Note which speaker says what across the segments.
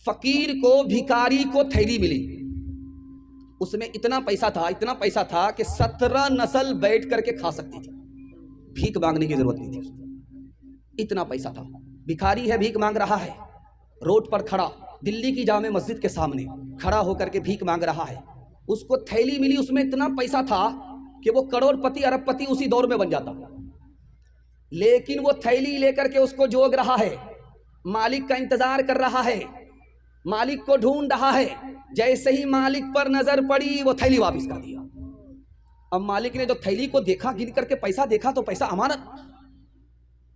Speaker 1: फकीर को, भिखारी को थैली मिली, उसमें इतना पैसा था कि 17 नस्ल बैठ करके खा सकती थी, भीख मांगने की जरूरत नहीं थी उसको, इतना पैसा था। भिखारी है, भीख मांग रहा है, रोड पर खड़ा, दिल्ली की जामे मस्जिद के सामने खड़ा होकर के भीख मांग रहा है। उसको थैली मिली, उसमें इतना पैसा था कि वो करोड़पति अरबपति उसी दौर में बन जाता, लेकिन वो थैली लेकर के उसको जोग रहा है, मालिक का इंतजार कर रहा है, मालिक को ढूंढ रहा है। जैसे ही मालिक पर नजर पड़ी वो थैली वापस कर दिया। अब मालिक ने जो थैली को देखा, गिन करके पैसा देखा तो पैसा अमानत।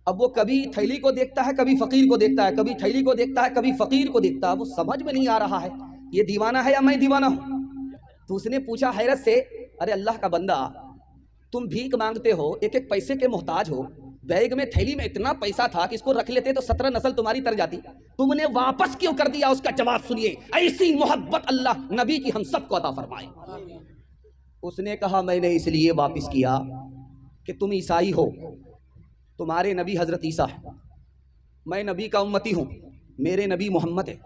Speaker 1: अब वो कभी थैली को देखता है, कभी फकीर को देखता है, कभी थैली को देखता है, कभी फकीर को देखता है। वो समझ में नहीं आ रहा है ये दीवाना है या मैं दीवाना हूं। तो उसने पूछा हैरत से, अरे अल्लाह का बंदा, तुम भीख मांगते हो, एक एक पैसे के मोहताज हो, बैग में थैली में इतना पैसा था कि इसको रख लेते तो 17 नस्ल तुम्हारी तर जाती, तुमने वापस क्यों कर दिया? उसका जवाब सुनिए, ऐसी मोहब्बत अल्लाह नबी की हम सबको अता फरमाए। उसने कहा मैंने इसलिए वापस किया कि तुम ईसाई हो, तुम्हारे नबी हजरत ईसा है, मैं नबी का उम्मती हूं, मेरे नबी मोहम्मद है।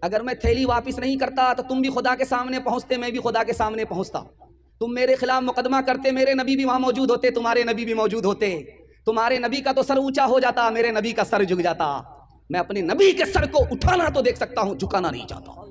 Speaker 1: अगर मैं थैली वापस नहीं करता तो तुम भी खुदा के सामने पहुंचते, मैं भी खुदा के सामने पहुंचता। तुम मेरे खिलाफ मुकदमा करते, मेरे नबी भी वहां मौजूद होते, तुम्हारे नबी भी मौजूद होते। तुम्हारे नबी का तो सर ऊंचा हो जाता, मेरे नबी का सर झुक जाता। मैं अपने नबी के सर को उठाना तो देख सकता हूं, झुकाना नहीं चाहता।